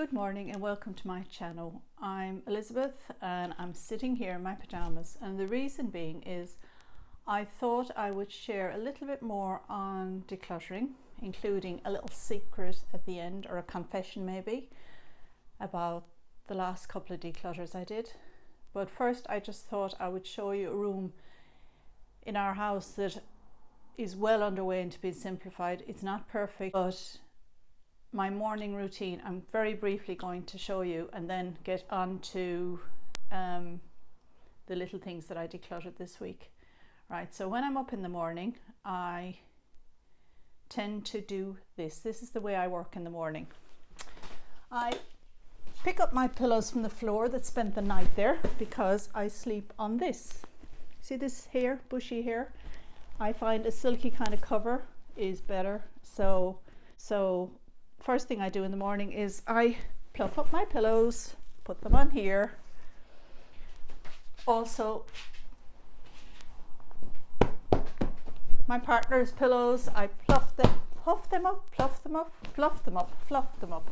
Good morning and welcome to my channel. I'm Elizabeth and I'm sitting here in my pajamas, and the reason being is I thought I would share a little bit more on decluttering, including a little secret at the end, or a confession maybe, about the last couple of declutters I did. But first I just thought I would show you a room in our house that is well underway into being simplified. It's not perfect, but my morning routine I'm very briefly going to show you, and then get on to the little things that I decluttered this week. Right, so when I'm up in the morning, I tend to do this. This is the way I work in the morning. I pick up my pillows from the floor that spent the night there, because I sleep on this. See this hair, bushy hair? I find a silky kind of cover is better. So first thing I do in the morning is I pluck up my pillows, put them on here. Also, my partner's pillows, I puff them up, fluff them up, fluff them up, fluff them up.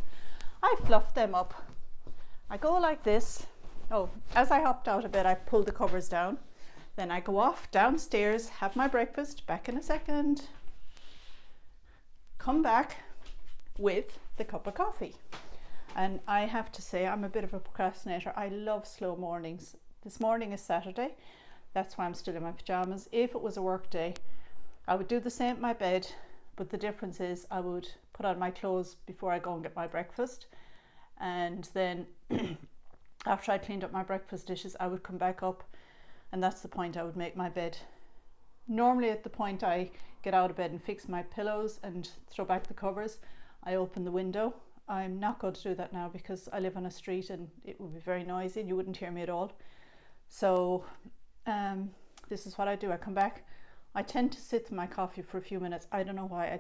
I fluff them up. I go like this. Oh, as I hopped out of bed, I pulled the covers down. Then I go off downstairs, have my breakfast, back in a second. Come back with the cup of coffee. And I have to say, I'm a bit of a procrastinator. I love slow mornings. This morning is Saturday, that's why I'm still in my pajamas. If it was a work day, I would do the same at my bed, but the difference is I would put on my clothes before I go and get my breakfast, and then after I cleaned up my breakfast dishes, I would come back up, and that's the point I would make my bed. Normally at the point I get out of bed and fix my pillows and throw back the covers, I open the window. I'm not going to do that now because I live on a street and it would be very noisy and you wouldn't hear me at all. So this is what I do. I come back. I tend to sit with my coffee for a few minutes. I don't know why.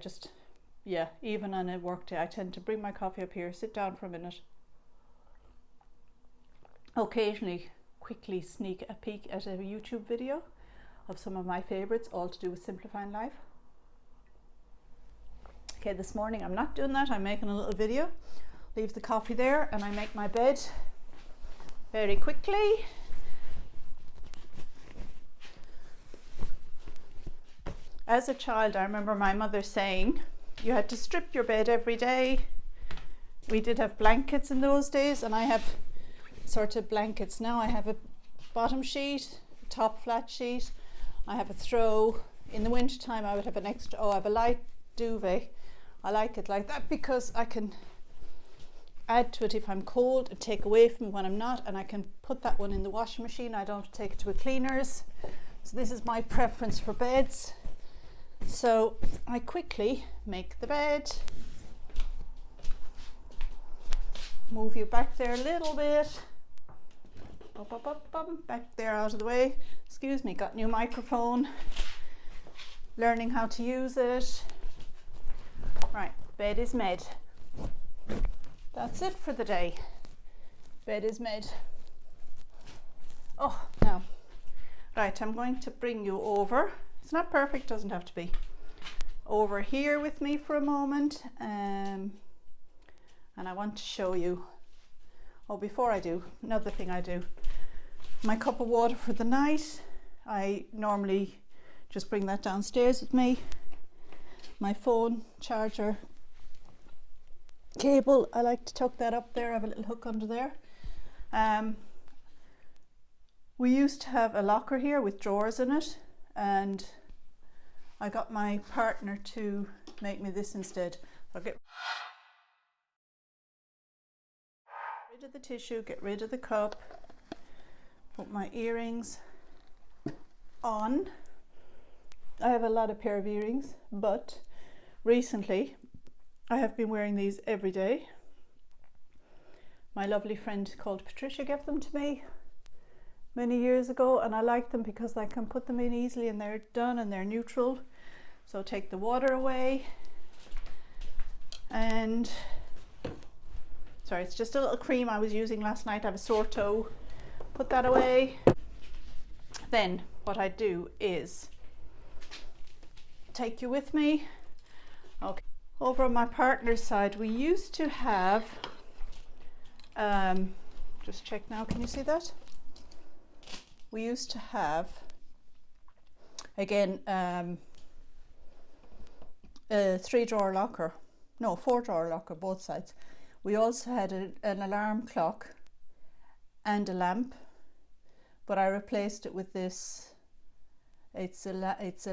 Even on a work day, I tend to bring my coffee up here, sit down for a minute. Occasionally, quickly sneak a peek at a YouTube video of some of my favorites, all to do with simplifying life. Okay, this morning I'm not doing that. I'm making a little video. Leave the coffee there and I make my bed very quickly. As a child, I remember my mother saying you had to strip your bed every day. We did have blankets in those days, and I have sort of blankets now. I have a bottom sheet, a top flat sheet. I have a throw. In the winter time I would have an extra, I have a light duvet. I like it like that because I can add to it if I'm cold and take away from it when I'm not, and I can put that one in the washing machine. I don't have to take it to a cleaner's. So this is my preference for beds. So I quickly make the bed. Move you back there a little bit. Back there out of the way. Excuse me, got new microphone. Learning how to use it. Right, bed is made. That's it for the day. Bed is made. Oh, now, right, I'm going to bring you over. It's not perfect, doesn't have to be. Over here with me for a moment. And I want to show you. Oh, before I do, another thing I do. My cup of water for the night. I normally just bring that downstairs with me. My phone charger cable, I like to tuck that up there. I have a little hook under there. We used to have a locker here with drawers in it, and I got my partner to make me this instead. I'll get rid of the tissue, get rid of the cup, put my earrings on. I have a lot of pair of earrings, but recently I have been wearing these every day. My lovely friend called Patricia gave them to me many years ago, and I like them because I can put them in easily and they're done and they're neutral. So take the water away, and sorry, it's just a little cream I was using last night. I have a sore toe. Put that away. Then what I do is take you with me. Okay. Over on my partner's side, we used to have just check now, can you see that? We used to have, again, a 3-drawer locker, no, 4-drawer locker, both sides. We also had an alarm clock and a lamp, but I replaced it with this. It's a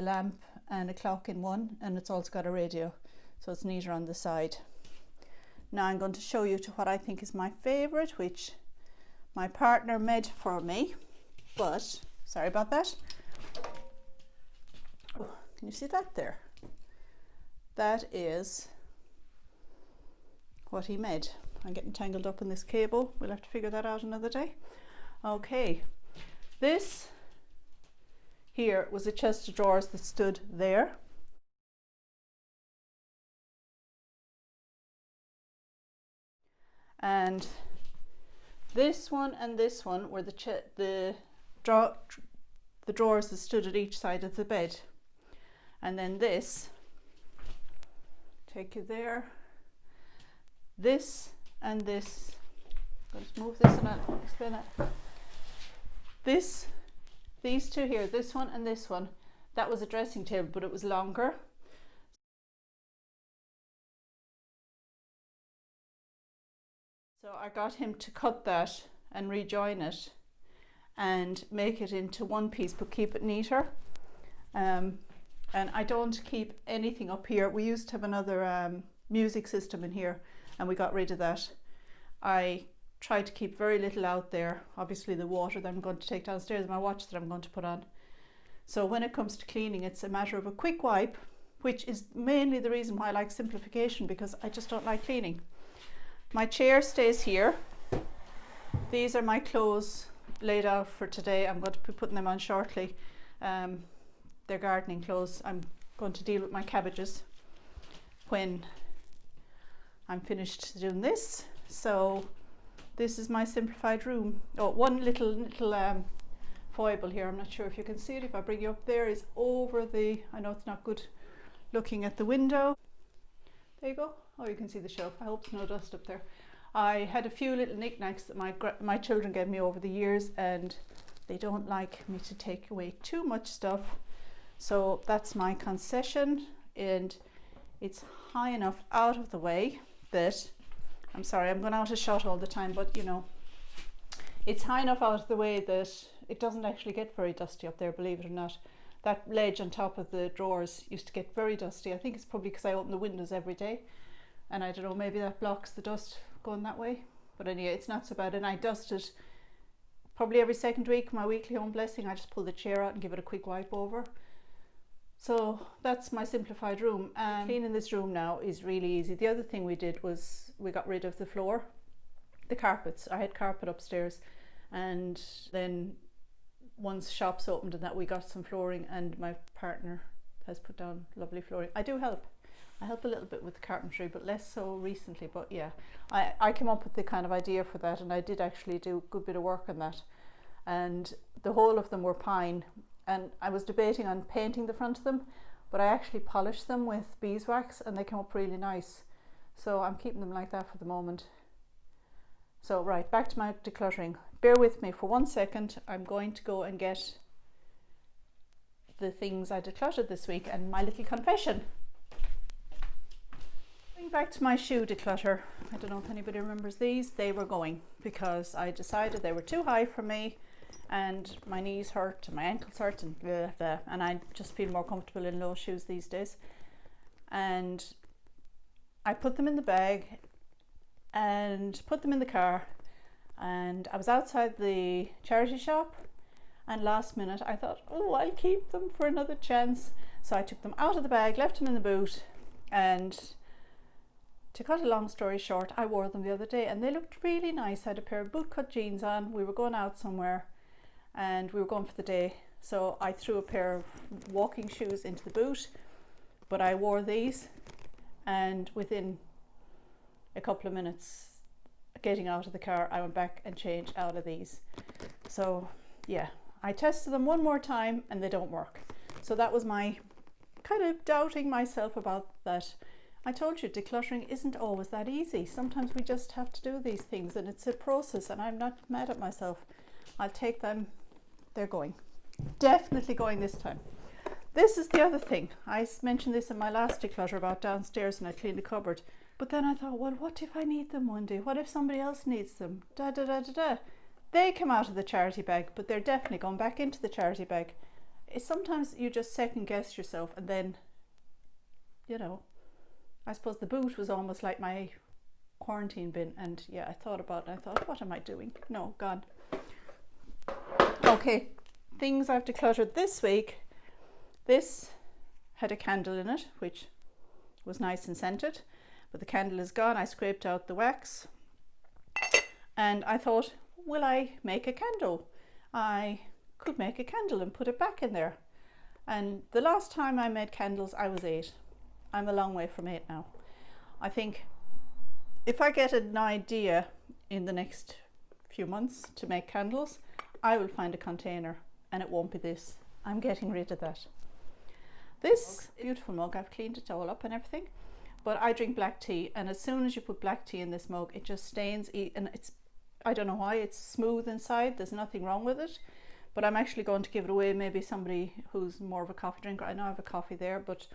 lamp and a clock in one, and it's also got a radio, so it's neater on the side. Now I'm going to show you to what I think is my favorite, which my partner made for me, but sorry about that. Oh, can you see that there? That is what he made. I'm getting tangled up in this cable. We'll have to figure that out another day. Okay, this here was a chest of drawers that stood there. And this one and this one were the drawers that stood at each side of the bed. And then this, take you there, this and this, I'm going to move this and I'll explain that. These two here, this one and this one, that was a dressing table, but it was longer. So I got him to cut that and rejoin it and make it into one piece, but keep it neater. And I don't keep anything up here. We used to have another music system in here, and we got rid of that. I try to keep very little out there. Obviously the water that I'm going to take downstairs, and my watch that I'm going to put on. So when it comes to cleaning, it's a matter of a quick wipe, which is mainly the reason why I like simplification, because I just don't like cleaning. My chair stays here. These are my clothes laid out for today. I'm going to be putting them on shortly. They're gardening clothes. I'm going to deal with my cabbages when I'm finished doing this. So this is my simplified room. Oh, one little foible here, I'm not sure if you can see it. If I bring you up there, is over the, I know it's not good looking at the window. There you go. Oh, you can see the shelf. I hope there's no dust up there. I had a few little knickknacks that my children gave me over the years, and they don't like me to take away too much stuff. So that's my concession, and it's high enough out of the way that, I'm sorry, I'm going out of shot all the time, but you know, it's high enough out of the way that it doesn't actually get very dusty up there, believe it or not. That ledge on top of the drawers used to get very dusty. I think it's probably because I open the windows every day, and I don't know, maybe that blocks the dust going that way. But anyway, it's not so bad, and I dust it probably every second week. My weekly home blessing, I just pull the chair out and give it a quick wipe over. So that's my simplified room. Cleaning this room now is really easy. The other thing we did was we got rid of the floor, the carpets. I had carpet upstairs, and then once shops opened and that, we got some flooring, and my partner has put down lovely flooring. I do help. I help a little bit with the carpentry, but less so recently. But yeah, I came up with the kind of idea for that, and I did actually do a good bit of work on that. And the whole of them were pine, and I was debating on painting the front of them, but I actually polished them with beeswax, and they came up really nice. So I'm keeping them like that for the moment. So right, back to my decluttering. Bear with me for 1 second. I'm going to go and get the things I decluttered this week and my little confession. Going back to my shoe declutter, I don't know if anybody remembers these. They were going because I decided they were too high for me, and my knees hurt and my ankles hurt and blah, blah, and I just feel more comfortable in low shoes these days. And I put them in the bag and put them in the car, and I was outside the charity shop, and last minute I thought, oh, I'll keep them for another chance. So I took them out of the bag, left them in the boot, and to cut a long story short, I wore them the other day and they looked really nice. I had a pair of bootcut jeans on. We were going out somewhere and we were going for the day, so I threw a pair of walking shoes into the boot, but I wore these, and within a couple of minutes getting out of the car, I went back and changed out of these. So yeah, I tested them one more time and they don't work. So that was my kind of doubting myself about that. I told you decluttering isn't always that easy. Sometimes we just have to do these things and it's a process, and I'm not mad at myself. I'll take them. They're going. Definitely going this time. This is the other thing. I mentioned this in my last declutter about downstairs and I cleaned the cupboard. But then I thought, well, what if I need them one day? What if somebody else needs them? Da da da da da. They come out of the charity bag, but they're definitely going back into the charity bag. Sometimes you just second guess yourself, and then, you know, I suppose the boot was almost like my quarantine bin, and yeah, I thought about it. I thought, what am I doing? No, gone. Okay, things I've decluttered this week. This had a candle in it, which was nice and scented, but the candle is gone. I scraped out the wax, and I thought, will I make a candle? I could make a candle and put it back in there. And the last time I made candles, I was 8. I'm a long way from 8 now. I think if I get an idea in the next few months to make candles, I will find a container, and it won't be this. I'm getting rid of that. This beautiful mug, I've cleaned it all up and everything, but I drink black tea, and as soon as you put black tea in this mug, it just stains, and it's, I don't know why, it's smooth inside. There's nothing wrong with it, but I'm actually going to give it away. Maybe somebody who's more of a coffee drinker. I know I have a coffee there, but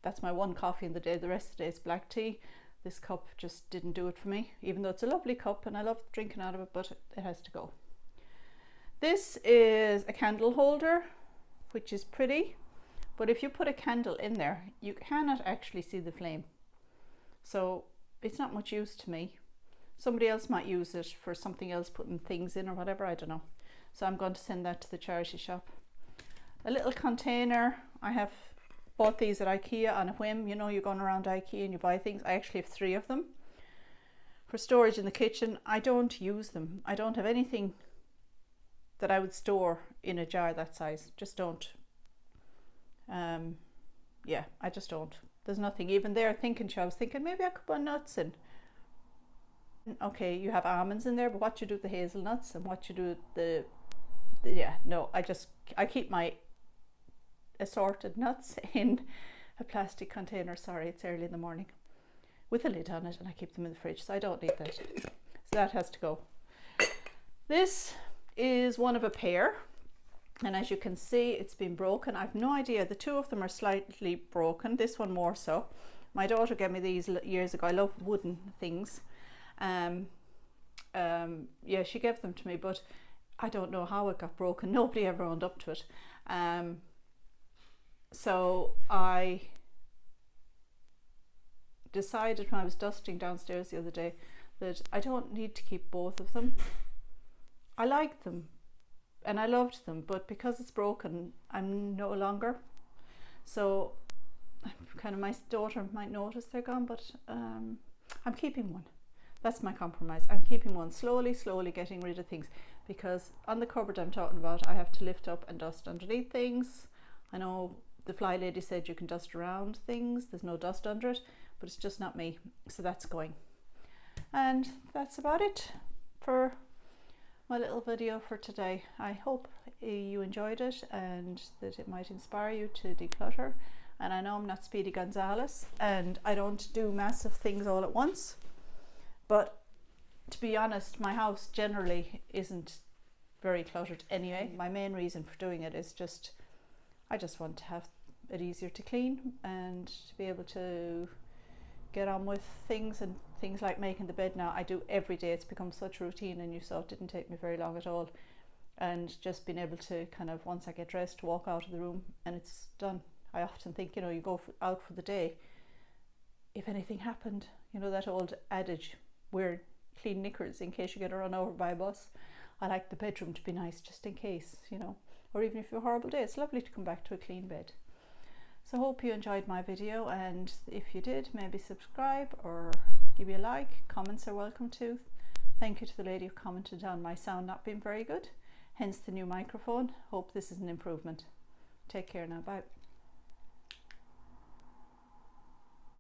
that's my one coffee in the day. The rest of the day is black tea. This cup just didn't do it for me, even though it's a lovely cup and I love drinking out of it, but it has to go. This is a candle holder, which is pretty, but if you put a candle in there, you cannot actually see the flame. So it's not much use to me. Somebody else might use it for something else, putting things in or whatever, I don't know. So I'm going to send that to the charity shop. A little container. I have bought these at IKEA on a whim. You know, you're going around IKEA and you buy things. I actually have 3 of them for storage in the kitchen. I don't use them. I don't have anything that I would store in a jar that size. Just don't. Yeah, I just don't. There's nothing even there. I was thinking maybe I could put nuts in. Okay, you have almonds in there, but what you do with the hazelnuts and what you do with yeah, no, I keep my assorted nuts in a plastic container. Sorry, it's early in the morning, with a lid on it, and I keep them in the fridge, so I don't need that. So that has to go. This is one of a pair, and as you can see, it's been broken. I've no idea. The 2 of them are slightly broken, this one more so. My daughter gave me these years ago. I love wooden things. Yeah, she gave them to me, but I don't know how it got broken. Nobody ever owned up to it. So I decided when I was dusting downstairs the other day that I don't need to keep both of them. I liked them and I loved them, but because it's broken, I'm no longer. So kind of, my daughter might notice they're gone, but I'm keeping one. That's my compromise. I'm keeping one, slowly getting rid of things, because on the cupboard I'm talking about, I have to lift up and dust underneath things. I know the fly lady said you can dust around things, there's no dust under it, but it's just not me, so that's going. And that's about it for my little video for today. I hope you enjoyed it and that it might inspire you to declutter. And I know I'm not Speedy Gonzales and I don't do massive things all at once, but to be honest, my house generally isn't very cluttered anyway. My main reason for doing it is just, I just want to have it easier to clean and to be able to get on with things, and things like making the bed now I do every day. It's become such a routine, and you saw it didn't take me very long at all. And just being able to kind of, once I get dressed, walk out of the room and it's done. I often think, you know, you go out for the day, if anything happened, you know, that old adage, wear clean knickers in case you get run over by a bus. I like the bedroom to be nice just in case, you know, or even if you have a horrible day, it's lovely to come back to a clean bed. So I hope you enjoyed my video, and if you did, maybe subscribe or give me a like. Comments are welcome too. Thank you to the lady who commented on my sound not being very good, hence the new microphone. Hope this is an improvement. Take care now, bye.